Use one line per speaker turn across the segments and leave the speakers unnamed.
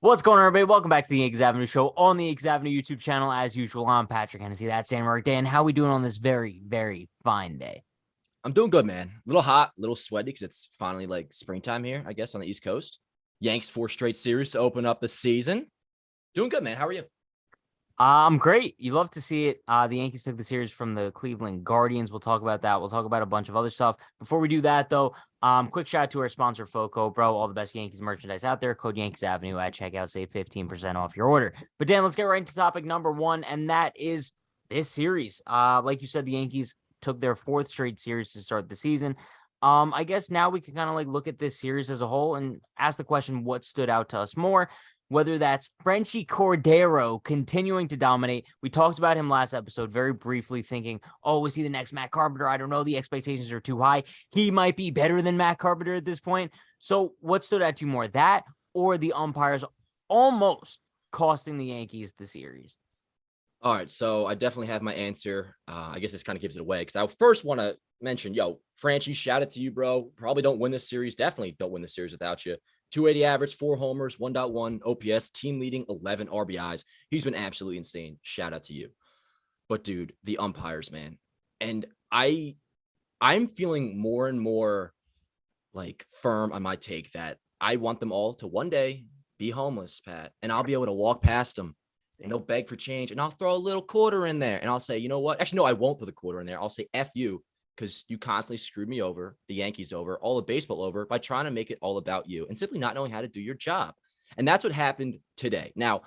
What's going on, everybody? Welcome back to the Yankees Avenue Show on the Yankees Avenue YouTube channel. As usual, I'm Patrick Hennessy. That's Rourke. Dan, how we doing on this very, very fine day?
I'm doing good, man. A little hot, a little sweaty because it's finally like springtime here, I guess, on the East Coast. Yanks 4 straight series to open up the season. Doing good, man. How are you?
I'm great. You love to see it. The Yankees took the series from the Cleveland Guardians. We'll talk about that. We'll talk about a bunch of other stuff. Before we do that, though, quick shout out to our sponsor, FOCO, bro. All the best Yankees merchandise out there. Code Yankees Avenue at checkout. Save 15% off your order. But Dan, let's get right into topic number one, and that is this series. Like you said, the Yankees took their 4th straight series to start the season. I guess now we can kind of like look at this series as a whole and ask the question, what stood out to us more? Whether that's Frenchie Cordero continuing to dominate. We talked about him last episode very briefly, thinking, oh, is he the next Matt Carpenter? I don't know. The expectations are too high. He might be better than Matt Carpenter at this point. So what stood out to you more, that or the umpires almost costing the Yankees the series?
All right, so I definitely have my answer. I guess this kind of gives it away because I first want to mention, Franchi, shout out to you, bro. Probably don't win this series. Definitely don't win the series without you. 280 average, 4 homers, 1.1 OPS, team leading 11 RBIs. He's been absolutely insane. Shout out to you. But dude, the umpires, man. And I'm feeling more and more like firm on my take that I want them all to one day be homeless, Pat, and I'll be able to walk past them and they'll beg for change and I'll throw a little quarter in there and I'll say, you know what? Actually, no, I won't throw the quarter in there. I'll say F you because you constantly screwed me over, the Yankees over, all of baseball over by trying to make it all about you and simply not knowing how to do your job. And that's what happened today. Now,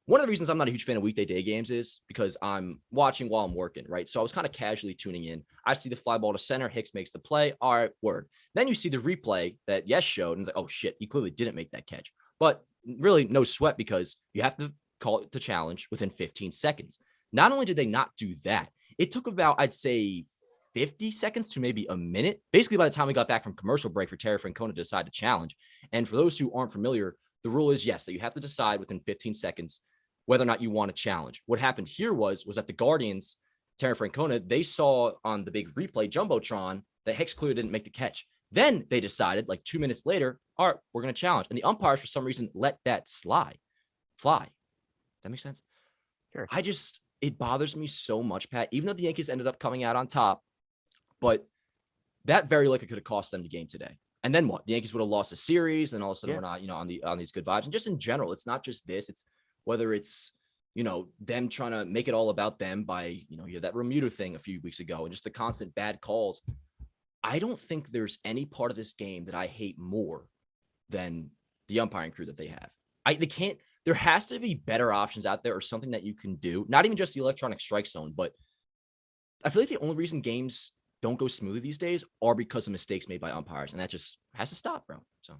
one of the reasons I'm not a huge fan of weekday day games is because I'm watching while I'm working, right? So I was kind of casually tuning in. I see the fly ball to center. Hicks makes the play. All right, word. Then you see the replay that Yes showed, and it's like, oh, shit, he clearly didn't make that catch. But really no sweat because you have to call it the challenge within 15 seconds. Not only did they not do that, it took about, I'd say, 50 seconds to maybe a minute. Basically, by the time we got back from commercial break for Terry Francona to decide to challenge. And for those who aren't familiar, the rule is, yes, that you have to decide within 15 seconds whether or not you want to challenge. What happened here was that the Guardians, Terry Francona, they saw on the big replay Jumbotron that Hicks clearly didn't make the catch. Then they decided, like 2 minutes later, all right, we're going to challenge. And the umpires, for some reason, let that fly. That makes sense?
Sure.
It bothers me so much, Pat, even though the Yankees ended up coming out on top, but that very likely could have cost them the game today. And then what? The Yankees would have lost the series, and all of a sudden we're not, on these good vibes. And just in general, it's not just this. It's whether it's, them trying to make it all about them by, you have that Remuda thing a few weeks ago and just the constant bad calls. I don't think there's any part of this game that I hate more than the umpiring crew that they have. There has to be better options out there or something that you can do. Not even just the electronic strike zone, but I feel like the only reason games don't go smoothly these days are because of mistakes made by umpires. And that just has to stop, bro. So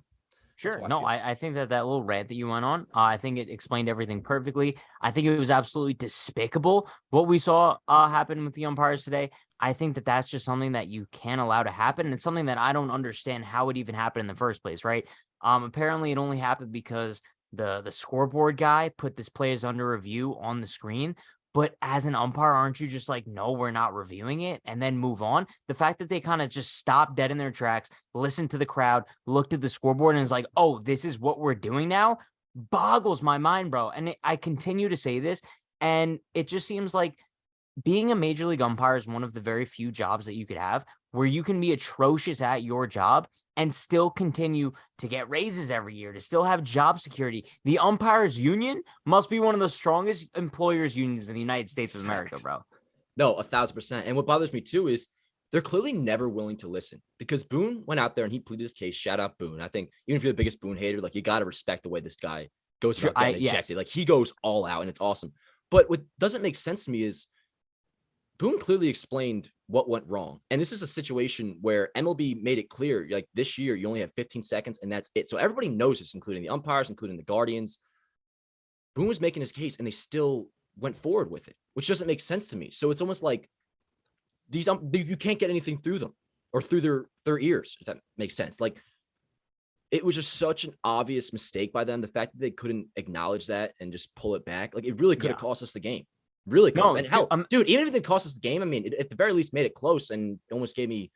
sure. No, I think that little rant that you went on, I think it explained everything perfectly. I think it was absolutely despicable what we saw happen with the umpires today. I think that that's just something that you can't allow to happen. And it's something that I don't understand how it even happened in the first place, right? Apparently it only happened because the scoreboard guy put this players under review on the screen. But as an umpire, aren't you just like, no, we're not reviewing it and then move on? The fact that they kind of just stopped dead in their tracks, listened to the crowd, looked at the scoreboard and is like, oh, this is what we're doing now, boggles my mind, bro. And I continue to say this, and it just seems like being a major league umpire is one of the very few jobs that you could have where you can be atrocious at your job and still continue to get raises every year, to still have job security. The umpires union must be one of the strongest employers unions in the United States of America, bro.
No, 1,000%. And what bothers me too is they're clearly never willing to listen because Boone went out there and he pleaded his case. Shout out Boone. I think even if you're the biggest Boone hater, like you got to respect the way this guy goes about getting ejected. Yes. Like he goes all out and it's awesome. But what doesn't make sense to me is Boone clearly explained what went wrong. And this is a situation where MLB made it clear, like this year, you only have 15 seconds and that's it. So everybody knows this, including the umpires, including the Guardians. Boone was making his case and they still went forward with it, which doesn't make sense to me. So it's almost like these, you can't get anything through them or through their ears, if that makes sense. Like it was just such an obvious mistake by them. The fact that they couldn't acknowledge that and just pull it back, like it really could have cost us the game. Really could. No, and hell, dude, even if it didn't cost us the game, I mean, it at the very least made it close and almost gave me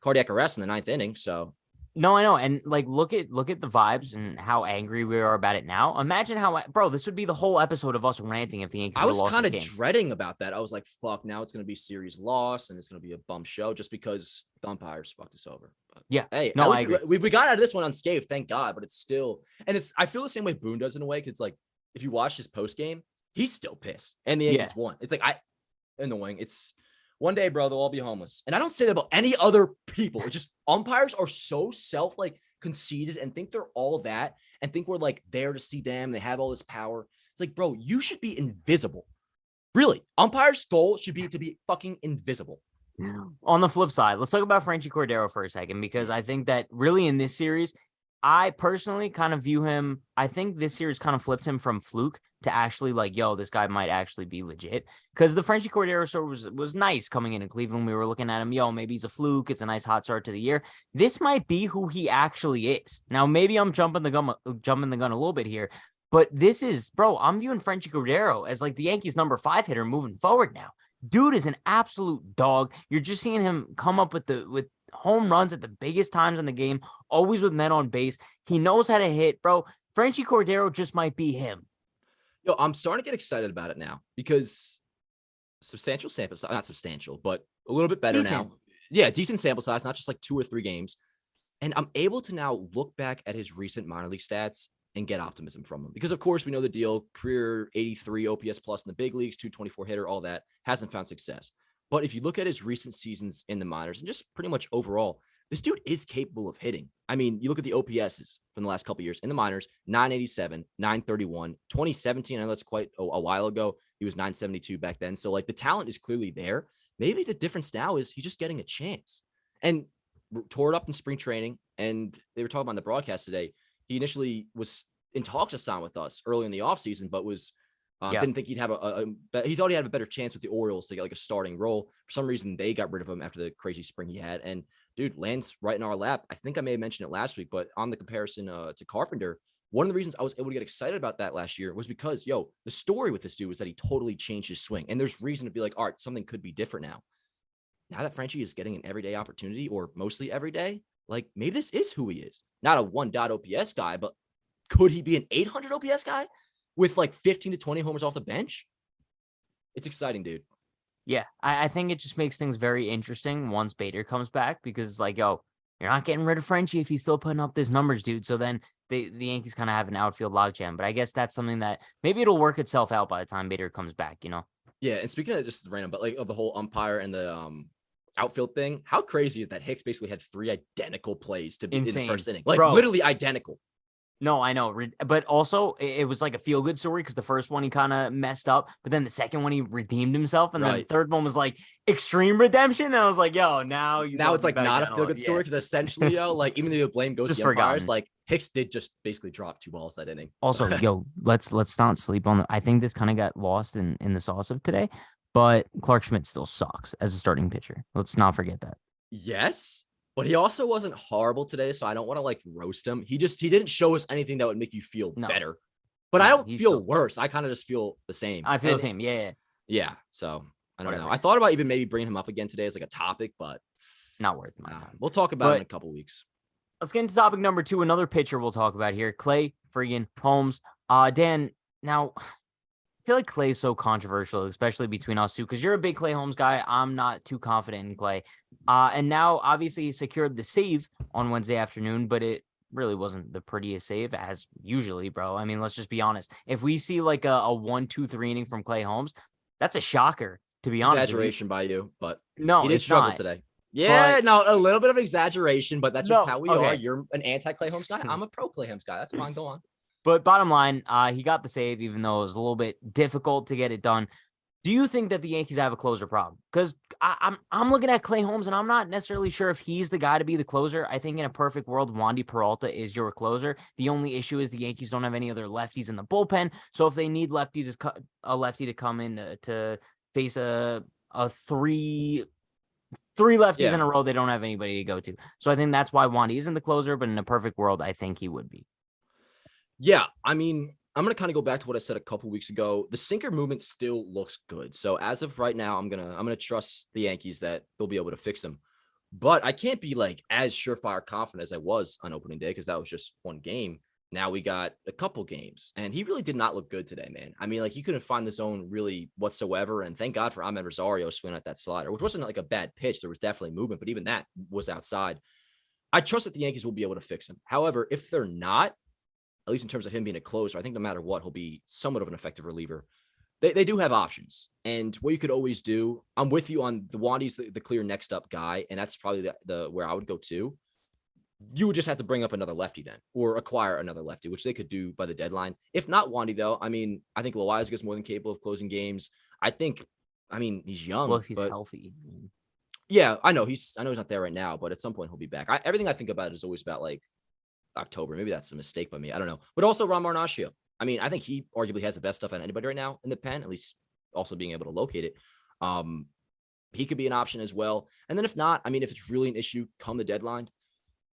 cardiac arrest in the 9th inning. So
No, I know. And like, look at the vibes and how angry we are about it now. Imagine how, bro, this would be the whole episode of us ranting if the Yankees
I
would have
was
lost
kind
this
of
game.
dreading about that. I was like, fuck, now it's going to be series loss and it's going to be a bum show just because the umpires fucked us over. But
Yeah.
hey,
No,
at
I
least
agree.
we got out of this one unscathed, thank God. But it's still, and I feel the same way Boone does in a way. Cause it's like, if you watch his post game, he's still pissed and the
Yeah.
Yankees won. It's like, annoying. It's one day, bro, they'll all be homeless. And I don't say that about any other people. It's just umpires are so conceited and think they're all that and think we're like there to see them. They have all this power. It's like, bro, you should be invisible. Really, umpire's goal should be to be fucking invisible.
On the flip side, let's talk about Franchy Cordero for a second, because I think that really in this series, I personally kind of view him. I think this series kind of flipped him from fluke to actually like, yo, this guy might actually be legit. Because the Franchy Cordero story was nice coming in Cleveland. We were looking at him, yo, maybe he's a fluke. It's a nice hot start to the year. This might be who he actually is. Now, maybe I'm jumping the gun a little bit here, but this is, bro, I'm viewing Franchy Cordero as like the Yankees' number 5 hitter moving forward now. Dude is an absolute dog. You're just seeing him come up with home runs at the biggest times in the game, always with men on base. He knows how to hit, bro. Franchy Cordero just might be him.
Yo, I'm starting to get excited about it now because substantial sample size, not substantial, but a little bit better
Decent.
now. Yeah, decent sample size, not just like 2 or 3 games. And I'm able to now look back at his recent minor league stats and get optimism from him. Because, of course, we know the deal, career 83 OPS plus in the big leagues, 224 hitter, all that, hasn't found success. But if you look at his recent seasons in the minors and just pretty much overall, this dude is capable of hitting. I mean, you look at the OPSs from the last couple of years in the minors, 987, 931, 2017. I know that's quite a while ago. He was 972 back then. So, like, the talent is clearly there. Maybe the difference now is he's just getting a chance. And tore it up in spring training. And they were talking about on the broadcast today. He initially was in talks to sign with us early in the offseason, but was didn't think he'd have he thought he'd have a better chance with the Orioles to get like a starting role. For some reason, they got rid of him after the crazy spring he had. And dude, lands right in our lap. I think I may have mentioned it last week, but on the comparison to Carpenter, one of the reasons I was able to get excited about that last year was because, yo, the story with this dude was that he totally changed his swing. And there's reason to be like, all right, something could be different now. Now that Frenchie is getting an everyday opportunity, or mostly every day, like maybe this is who he is. Not a 1 OPS guy, but could he be an 800 OPS guy with like 15 to 20 homers off the bench? It's exciting, dude.
Yeah, I think it just makes things very interesting once Bader comes back, because it's like, yo, you're not getting rid of Frenchie if he's still putting up these numbers, dude. So then the Yankees kind of have an outfield logjam. But I guess that's something that maybe it'll work itself out by the time Bader comes back, you know?
Yeah, and speaking of just random, but like of the whole umpire and the outfield thing, how crazy is that Hicks basically had 3 identical plays to be in the first inning? Like,
bro,
literally identical.
No, I know. But also, it was like a feel-good story because the first one he kind of messed up, but then the second one he redeemed himself, and then the third one was like extreme redemption. And I was like, yo, now
it's like not a feel-good story because essentially, yo, like even though the blame goes to the umpires, like Hicks did just basically drop 2 balls that inning.
Also, yo, let's not sleep on I think this kind of got lost in the sauce of today, but Clark Schmidt still sucks as a starting pitcher. Let's not forget that.
Yes. But he also wasn't horrible today, so I don't want to like roast him. He didn't show us anything that would make you feel better. But I don't feel worse. I kind of just feel the same.
I feel the same. Yeah.
Yeah. So I don't know. I thought about even maybe bringing him up again today as like a topic, but
not worth my time.
We'll talk about it in a couple weeks.
Let's get into topic number 2. Another pitcher we'll talk about here, Clay friggin' Holmes. Dan, now I feel like Clay's so controversial, especially between us two, because you're a big Clay Holmes guy. I'm not too confident in Clay. And now, obviously, he secured the save on Wednesday afternoon, but it really wasn't the prettiest save, as usually, bro. I mean, let's just be honest. If we see like a 1-2-3 inning from Clay Holmes, that's a shocker, to be honest.
Exaggeration by you, but
no,
he did struggle today. Yeah, a little bit of exaggeration, but that's just how we are. You're an anti-Clay Holmes guy. I'm a pro-Clay Holmes guy. That's fine. Go on.
But bottom line, he got the save, even though it was a little bit difficult to get it done. Do you think that the Yankees have a closer problem? Because I'm looking at Clay Holmes, and I'm not necessarily sure if he's the guy to be the closer. I think in a perfect world, Wandy Peralta is your closer. The only issue is the Yankees don't have any other lefties in the bullpen. So if they need a lefty to come in to face a 3 lefties in a row, they don't have anybody to go to. So I think that's why Wandy isn't the closer. But in a perfect world, I think he would be.
Yeah, I mean, I'm going to kind of go back to what I said a couple weeks ago. The sinker movement still looks good. So as of right now, I'm going to trust the Yankees that they'll be able to fix them. but I can't be like as surefire confident as I was on opening day because that was just one game. Now we got a couple games, and he really did not look good today, man. I mean, like he couldn't find the zone really whatsoever, and thank God for Ahmed Rosario swinging at that slider, which wasn't like a bad pitch. There was definitely movement, but even that was outside. I trust that the Yankees will be able to fix him. However, if they're not, at least in terms of him being a closer, I think no matter what, he'll be somewhat of an effective reliever. They do have options, and what you could always do. I'm with you on the Wandy's the clear next up guy, and that's probably the where I would go to. You would just have to bring up another lefty then, or acquire another lefty, which they could do by the deadline. If not Wandy, though, I mean, I think Loaiza is more than capable of closing games. I mean, he's young.
Well, if he's
but
healthy.
yeah, I know he's not there right now, but at some point he'll be back. Everything I think about is always about like October. Maybe that's a mistake by me. I don't know. But also Ron Marnacchio. I mean, I think he arguably has the best stuff on anybody right now in the pen, at least also being able to locate it. He could be an option as well. And then if not, I mean, if it's really an issue come the deadline,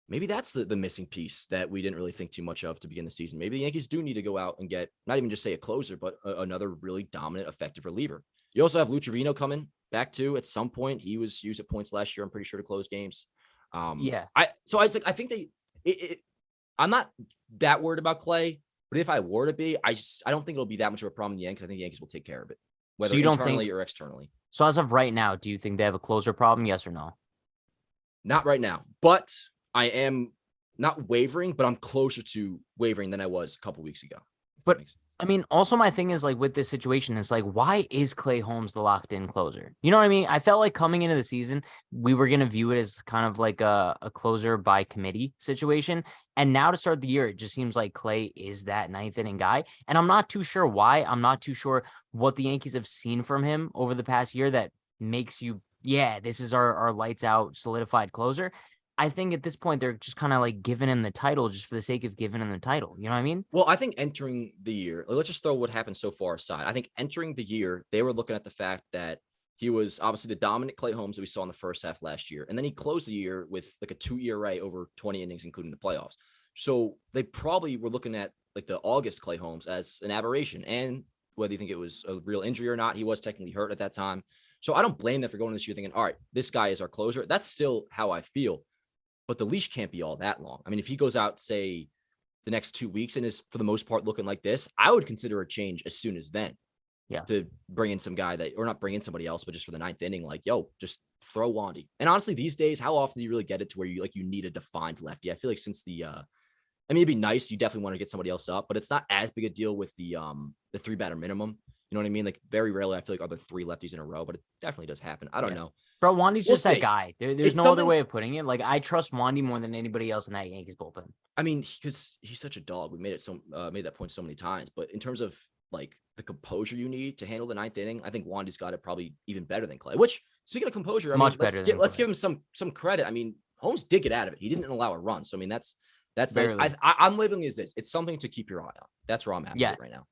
maybe that's the missing piece that we didn't really think too much of to begin the season. Maybe the Yankees do need to go out and get not even just say a closer, but another really dominant, effective reliever. You also have Lou Trevino coming back too at some point. He was used at points last year, I'm pretty sure, to close games.
Yeah.
I think I'm not that worried about Clay, but if I were to be, I don't think it'll be that much of a problem in the Yankees. I think the Yankees will take care of it, whether
you don't
internally
think,
or externally.
so as of right now, do you think they have a closer problem? Yes or no?
Not right now, but I am not wavering, but I'm closer to wavering than I was a couple weeks ago.
But I mean, also my thing is like with this situation, it's like, why is Clay Holmes the locked in closer? You know what I mean? I felt like coming into the season, we were going to view it as kind of like a closer by committee situation. And now to start the year, it just seems like Clay is that ninth inning guy. And I'm not too sure why. I'm not too sure what the Yankees have seen from him over the past year that makes you, yeah, this is our lights out solidified closer. I think at this point, they're just kind of like giving him the title just for the sake of giving him the title. You know what I mean?
Well, I think entering the year, let's just throw what happened so far aside. I think entering the year, they were looking at the fact that he was obviously the dominant Clay Holmes that we saw in the first half last year. And then he closed the year with like a 2 ERA over 20 innings, including the playoffs. So they probably were looking at like the August Clay Holmes as an aberration. And whether you think it was a real injury or not, he was technically hurt at that time. So I don't blame them for going this year thinking, all right, this guy is our closer. That's still how I feel. But the leash can't be all that long. I mean, if he goes out, say, the next 2 weeks and is for the most part looking like this, I would consider a change as soon as then.
Yeah.
To bring in some guy that, or not bring in somebody else, but just for the ninth inning, like, yo, just throw Wandy. And honestly, these days, how often do you really get it to where you need a defined lefty? I feel like since I mean, it'd be nice. You definitely want to get somebody else up, but it's not as big a deal with the 3-batter minimum. You know what I mean? Like very rarely, I feel like are there 3 lefties in a row, but it definitely does happen. I don't know.
Bro, Wandy's just that guy. There's no other way of putting it. Like I trust Wandy more than anybody else in that Yankees bullpen.
I mean, because he's such a dog. We made that point so many times. But in terms of like the composure you need to handle the ninth inning, I think Wandy's got it probably even better than Clay. Which, speaking of composure,
Much
better. Let's give him some credit. I mean, Holmes did get out of it. He didn't allow a run. So I mean, that's nice. I'm labeling it as this. It's something to keep your eye on. That's where I'm at right now.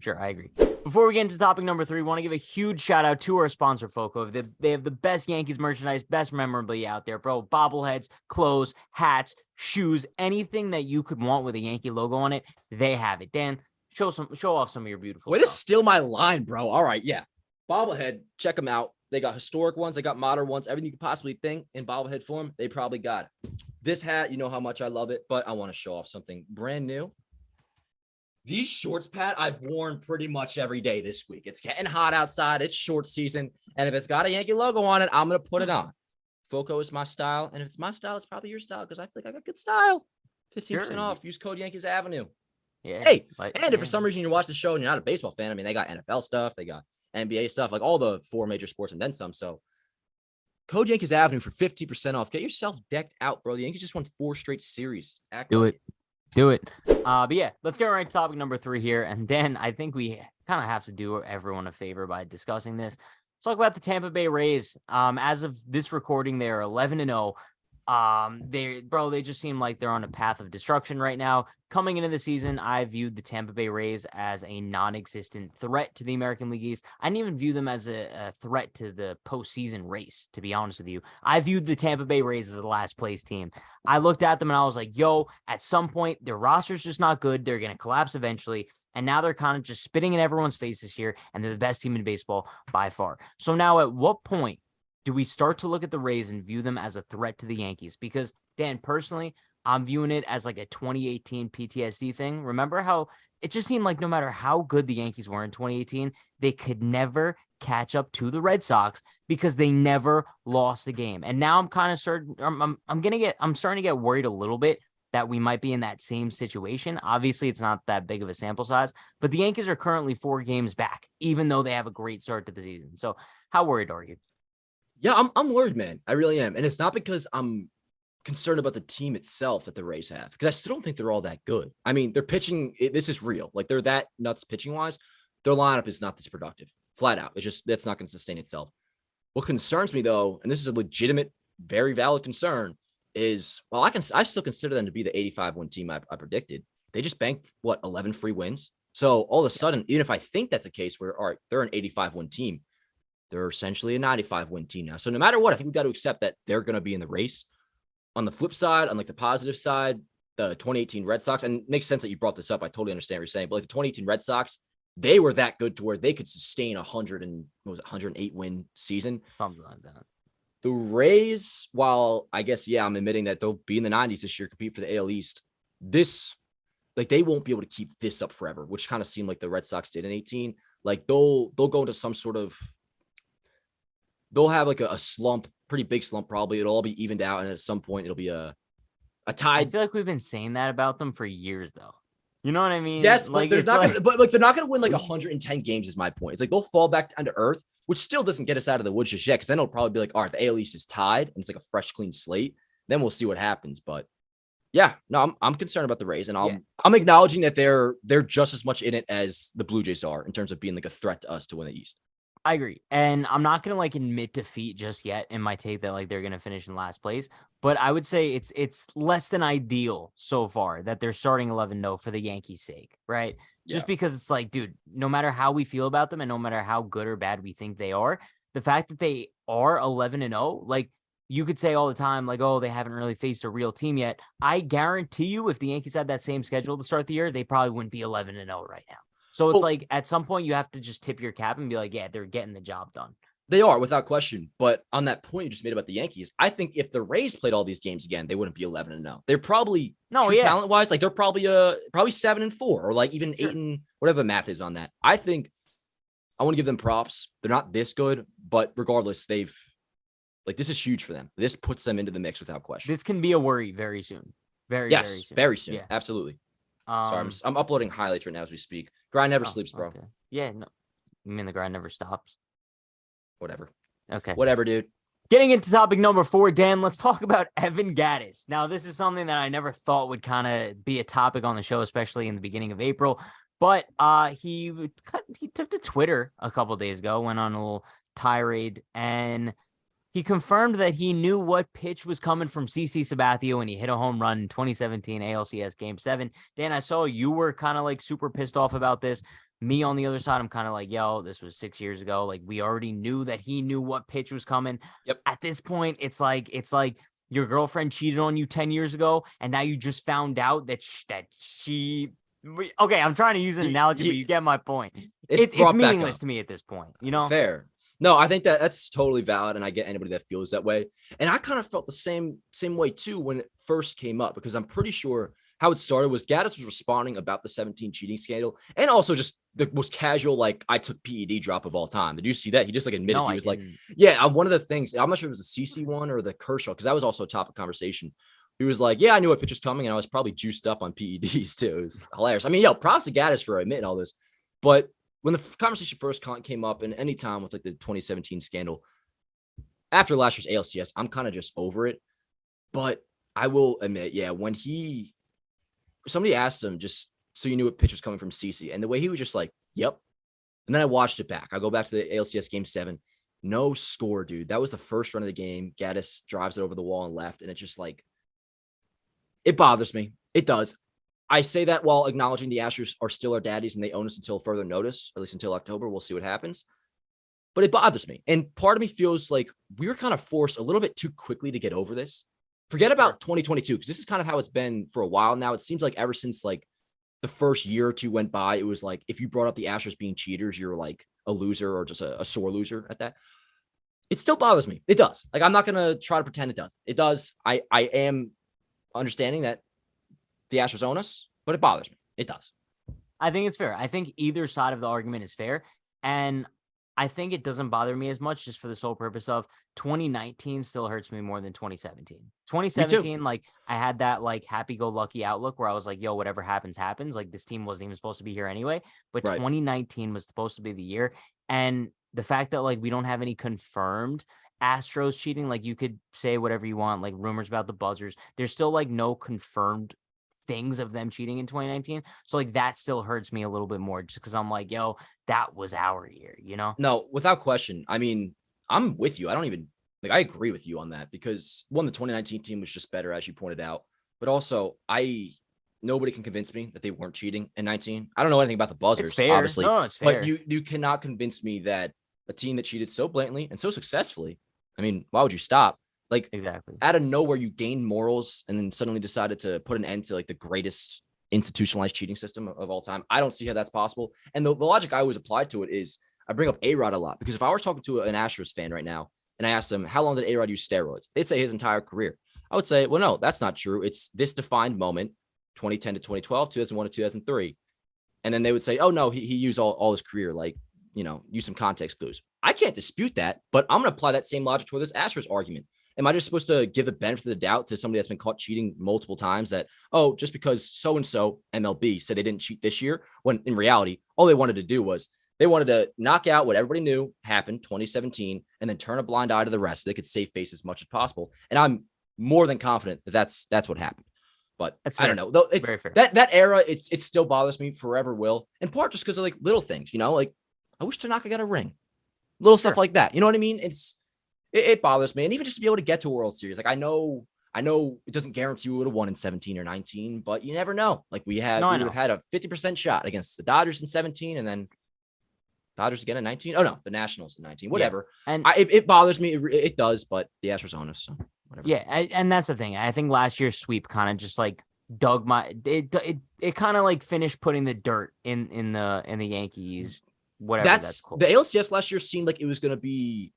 Sure, I agree. Before we get into topic number 3, want to give a huge shout out to our sponsor, Foco. They have the best Yankees merchandise, best memorabilia out there, bro. Bobbleheads, clothes, hats, shoes, anything that you could want with a Yankee logo on it, they have it. Dan, show off some of your beautiful
Way
stuff.
to steal my line, bro. All right, yeah. Bobblehead, check them out. They got historic ones, they got modern ones, everything you could possibly think in bobblehead form, they probably got it. This hat, you know how much I love it, but I want to show off something brand new. These shorts, Pat, I've worn pretty much every day this week. It's getting hot outside. It's short season. And if it's got a Yankee logo on it, I'm going to put it on. Foco is my style. And if it's my style, it's probably your style because I feel like I got good style. 15% off. Use code Yankees Avenue.
Yeah.
Hey, and if for some reason you watch the show and you're not a baseball fan, I mean, they got NFL stuff. They got NBA stuff, like all the 4 major sports and then some. So code Yankees Avenue for 50% off. Get yourself decked out, bro. The Yankees just won 4 straight series.
Do it. But yeah, let's get right to topic number 3 here. And then I think we kind of have to do everyone a favor by discussing this. Let's talk about the Tampa Bay Rays. As of this recording, they're 11-0. They just seem like they're on a path of destruction right now. Coming into the season, I viewed the Tampa Bay Rays as a non-existent threat to the American League East. I didn't even view them as a threat to the postseason race, to be honest with you. I viewed the Tampa Bay Rays as a last place team. I looked at them and I was like, yo, at some point, their roster's just not good. They're going to collapse eventually. And now they're kind of just spitting in everyone's faces here, and they're the best team in baseball by far. So now at what point do we start to look at the Rays and view them as a threat to the Yankees? Because, Dan, personally, I'm viewing it as like a 2018 PTSD thing. Remember how it just seemed like no matter how good the Yankees were in 2018, they could never catch up to the Red Sox because they never lost a game. And now I'm kind of certain I'm starting to get worried a little bit that we might be in that same situation. Obviously, it's not that big of a sample size, but the Yankees are currently 4 games back, even though they have a great start to the season. So how worried are you?
Yeah, I'm worried, man. I really am. And it's not because I'm concerned about the team itself that the Rays have, because I still don't think they're all that good. I mean, their pitching, this is real. Like, they're that nuts pitching wise. Their lineup is not this productive, flat out. It's just, that's not going to sustain itself. What concerns me, though, and this is a legitimate, very valid concern, is, well, I still consider them to be the 85-win team I predicted. They just banked, 11 free wins. So all of a sudden, even if I think that's a case where, all right, they're an 85-win team, they're essentially a 95-win team now. So no matter what, I think we've got to accept that they're going to be in the race. On the flip side, on like the positive side, the 2018 Red Sox, and it makes sense that you brought this up. I totally understand what you're saying, but like the 2018 Red Sox, they were that good to where they could sustain 108 win season.
Something like that.
The Rays, while I guess, yeah, I'm admitting that they'll be in the 90s this year, compete for the AL East. They won't be able to keep this up forever, which kind of seemed like the Red Sox did in 18. Like they'll go into some sort of, they'll have like a slump, pretty big slump probably. It'll all be evened out, and at some point it'll be a tide.
I feel like we've been saying that about them for years, though. You know what I mean?
Yes,
like,
they're not going to win like 110 games is my point. It's like they'll fall back down to earth, which still doesn't get us out of the woods just yet, because then it'll probably be like, all right, the AL East is tied, and it's like a fresh, clean slate. Then we'll see what happens. But yeah, no, I'm concerned about the Rays, and I'm acknowledging that they're just as much in it as the Blue Jays are in terms of being like a threat to us to win the East.
I agree. And I'm not going to like admit defeat just yet in my take that like they're going to finish in last place, but I would say it's less than ideal so far that they're starting 11-0 for the Yankees' sake, right? Yeah. Just because it's like, dude, no matter how we feel about them and no matter how good or bad we think they are, the fact that they are 11-0, like you could say all the time, like, oh, they haven't really faced a real team yet. I guarantee you if the Yankees had that same schedule to start the year, they probably wouldn't be 11-0 right now. So it's like at some point you have to just tip your cap and be like, yeah, they're getting the job done.
They are, without question. But on that point you just made about the Yankees, I think if the Rays played all these games again, they wouldn't be 11-0. They're probably talent wise, like they're probably 7-4 or like even 8 and whatever the math is on that. I think I want to give them props. They're not this good, but regardless, this is huge for them. This puts them into the mix without question.
This can be a worry very soon. Very soon.
Very soon.
Yeah.
Absolutely. Sorry, I'm uploading highlights right now as we speak. Grind never sleeps, bro.
Okay. Yeah, no. You mean the grind never stops?
Whatever.
Okay.
Whatever, dude.
Getting into topic number 4, Dan, let's talk about Evan Gattis. Now, this is something that I never thought would kind of be a topic on the show, especially in the beginning of April. But he took to Twitter a couple of days ago, went on a little tirade, and he confirmed that he knew what pitch was coming from CC Sabathia when he hit a home run in 2017 ALCS Game 7. Dan, I saw you were kind of like super pissed off about this. Me on the other side, I'm kind of like, yo, this was 6 years ago. Like, we already knew that he knew what pitch was coming.
Yep.
At this point, it's like your girlfriend cheated on you 10 years ago, and now you just found out that she. Okay, I'm trying to use an analogy, but you get my point. It's meaningless to me at this point, you know?
Fair. No, I think that's totally valid, and I get anybody that feels that way. And I kind of felt the same way too when it first came up, because I'm pretty sure how it started was Gattis was responding about the 17 cheating scandal, and also just the most casual, like, I took PED drop of all time. Did you see that? He just like admitted he was like, yeah, one of the things, I'm not sure if it was the CC one or the Kershaw, because that was also a topic of conversation. He was like, yeah, I knew what pitch was coming, and I was probably juiced up on PEDs too. It was hilarious. I mean, props to Gattis for admitting all this, but when the conversation first came up, and any time with like the 2017 scandal, after last year's ALCS, I'm kind of just over it. But I will admit, when somebody asked him, just so you knew what pitch was coming from CC, and the way he was just like, yep. And then I watched it back. I go back to the ALCS Game 7. No score, dude. That was the first run of the game. Gattis drives it over the wall and left, and it's just like, it bothers me. It does. I say that while acknowledging the Astros are still our daddies and they own us until further notice, at least until October. We'll see what happens. But it bothers me. And part of me feels like we were kind of forced a little bit too quickly to get over this. Forget about 2022, because this is kind of how it's been for a while now. It seems like ever since like the first year or two went by, it was like if you brought up the Astros being cheaters, you're like a loser or just a sore loser at that. It still bothers me. It does. Like, I'm not going to try to pretend it does. It does. I am understanding that the Astros own us, but it bothers me. It does.
I think it's fair. I think either side of the argument is fair. And I think it doesn't bother me as much just for the sole purpose of 2019 still hurts me more than 2017. 2017, like I had that like happy-go-lucky outlook where I was like, yo, whatever happens, happens. Like this team wasn't even supposed to be here anyway. But
Right.
2019 was supposed to be the year. And the fact that like we don't have any confirmed Astros cheating, like you could say whatever you want, like rumors about the buzzers. There's still like no confirmed things of them cheating in 2019. So like that still hurts me a little bit more just because I'm like, yo, that was our year, you know?
No, without question. I mean, I'm with you. I don't even like, I agree with you on that because one, the 2019 team was just better, as you pointed out. But also, nobody can convince me that they weren't cheating in 19. I don't know anything about the buzzers,
It's fair.
obviously.
No, it's fair.
But you cannot convince me that a team that cheated so blatantly and so successfully, I mean, why would you stop? Like,
exactly.
Out of nowhere, you gained morals and then suddenly decided to put an end to like the greatest institutionalized cheating system of all time. I don't see how that's possible. And the logic I always applied to it is I bring up A-Rod a lot because if I was talking to an Astros fan right now and I asked them, how long did A-Rod use steroids? They'd say his entire career. I would say, well, no, that's not true. It's this defined moment, 2010 to 2012, 2001 to 2003. And then they would say, oh, no, he used all his career, like, use some context clues. I can't dispute that, but I'm going to apply that same logic to this Astros argument. Am I just supposed to give the benefit of the doubt to somebody that's been caught cheating multiple times that, oh, just because so-and-so MLB said they didn't cheat this year, when in reality, all they wanted to do was they wanted to knock out what everybody knew happened 2017 and then turn a blind eye to the rest so they could save face as much as possible. And I'm more than confident that that's what happened. But I don't know. Though it's that era, it still bothers me, forever will. In part just because of like little things, like I wish Tanaka got a ring. Little stuff like that. You know what I mean? It bothers me. And even just to be able to get to a World Series. Like I know it doesn't guarantee we would have won in 17 or 19, but you never know. Like we would have had a 50% shot against the Dodgers in 17 and then Dodgers again in 19. Oh no, the Nationals in 19, whatever. Yeah. And it bothers me. It does, but the Astros own us. So whatever.
Yeah. And that's the thing. I think last year's sweep kind of just like dug it kind of like finished putting the dirt in the Yankees. Whatever that's cool.
The ALCS last year seemed like it was going to be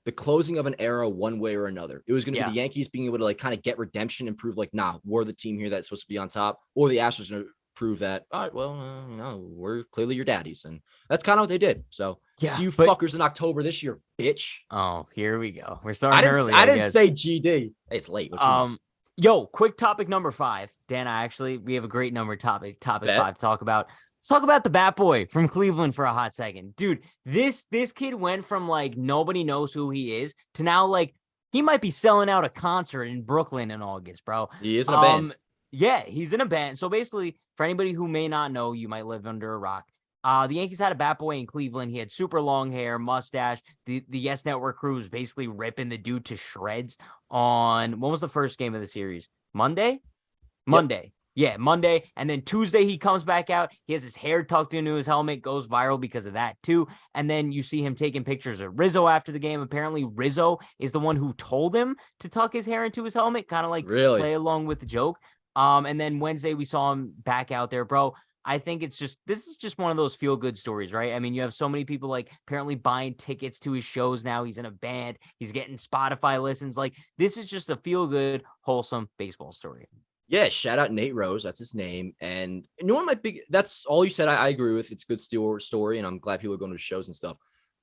the closing of an era one way or another. It was going to be the Yankees being able to like kind of get redemption and prove like, nah, we're the team here that's supposed to be on top, or the Astros going to prove that, all right, well, no, we're clearly your daddies. And that's kind of what they did. So see you fuckers in October this year, bitch.
Oh, here we go. We're starting early.
I didn't say GD. Hey, it's late.
Yo, quick topic number 5. Dan, we have a great topic 5 to talk about. Let's talk about the bat boy from Cleveland for a hot second. Dude, this kid went from like nobody knows who he is to now like he might be selling out a concert in Brooklyn in August, bro.
He is in a band.
Yeah, he's in a band. So basically, for anybody who may not know, you might live under a rock. The Yankees had a bat boy in Cleveland. He had super long hair, mustache. The Yes Network crew was basically ripping the dude to shreds on, when was the first game of the series? Monday. Yeah, Monday. And then Tuesday, he comes back out. He has his hair tucked into his helmet, goes viral because of that, too. And then you see him taking pictures of Rizzo after the game. Apparently, Rizzo is the one who told him to tuck his hair into his helmet, kind of like play along with the joke. And then Wednesday, we saw him back out there, bro. I think this is just one of those feel good stories, right? I mean, you have so many people like apparently buying tickets to his shows now. He's in a band. He's getting Spotify listens. Like, this is just a feel good, wholesome baseball story.
Yeah, shout out Nate Rose. That's his name. And that's all you said. I agree with. It's a good story, and I'm glad people are going to shows and stuff.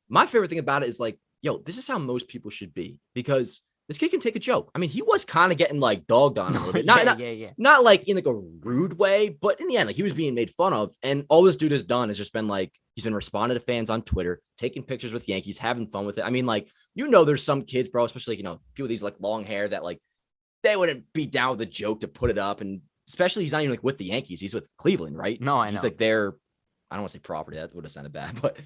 My favorite thing about it is like, yo, this is how most people should be, because this kid can take a joke. I mean, he was kind of getting like dogged on a little bit. Not like in like a rude way, but in the end, like he was being made fun of. And all this dude has done is just been like, he's been responding to fans on Twitter, taking pictures with Yankees, having fun with it. I mean, like, there's some kids, bro, especially, people with these like long hair that like, they wouldn't be down with the joke to put it up. And especially he's not even like with the Yankees. He's with Cleveland, right?
No, I know.
He's like their, I don't want to say property. That would have sounded bad, but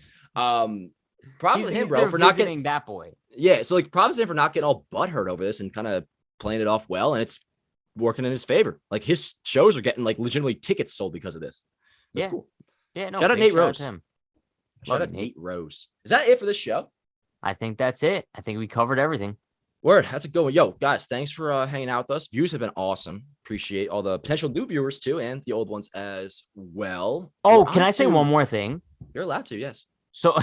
probably him, bro, for not getting
that boy.
Yeah. So like props to him for not getting all butthurt over this and kind of playing it off well. And it's working in his favor. Like his shows are getting like legitimately tickets sold because of this. That's cool.
Yeah. No,
shout out Nate Rose.
Shout out
Nate Rose. Is that it for this show?
I think that's it. I think we covered everything.
Word, how's it going? Yo, guys, thanks for hanging out with us. Views have been awesome. Appreciate all the potential new viewers too, and the old ones as well.
Oh, can I say one more thing?
You're allowed to, yes.
So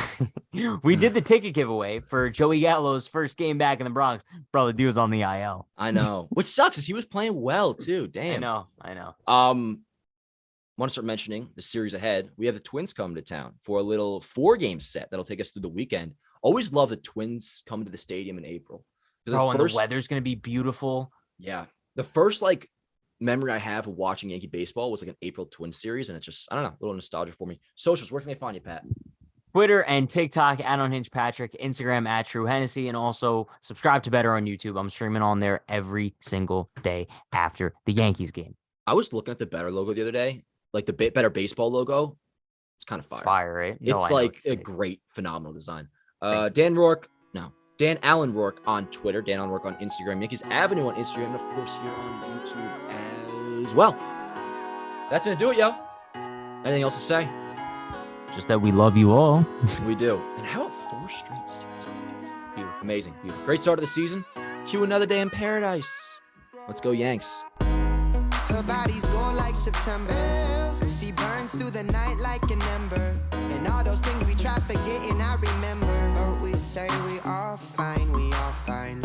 we did the ticket giveaway for Joey Gallo's first game back in the Bronx. Bro, the dude was on the IL.
I know, which sucks is he was playing well too. Damn.
I know.
Want to start mentioning the series ahead. We have the Twins coming to town for a little 4-game set that'll take us through the weekend. Always love the Twins coming to the stadium in April.
Bro, and the weather's going to be beautiful.
Yeah. The first like memory I have of watching Yankee baseball was like an April Twins series. And it's just, I don't know, a little nostalgia for me. Socials, where can they find you, Pat?
Twitter and TikTok at Unhinged Patrick, Instagram at True Hennessy, and also subscribe to Better on YouTube. I'm streaming on there every single day after the Yankees game.
I was looking at the Better logo the other day, like the Better baseball logo. It's kind of fire.
It's fire, right?
It's like a great, phenomenal design. Dan Allen Rourke on Twitter, Dan Allen Rourke on Instagram, Yankees Avenue on Instagram, and of course here on YouTube as well. That's gonna do it, yo. Anything else to say?
Just that we love you all.
We do. And how about 4 straight series? Beautiful. Amazing. Beautiful. Great start of the season. Cue another day in paradise. Let's go, Yanks.
Her body's gold like September. She burns through the night like an ember. And all those things we try forgetting, I remember. But we say we all fine, we all fine.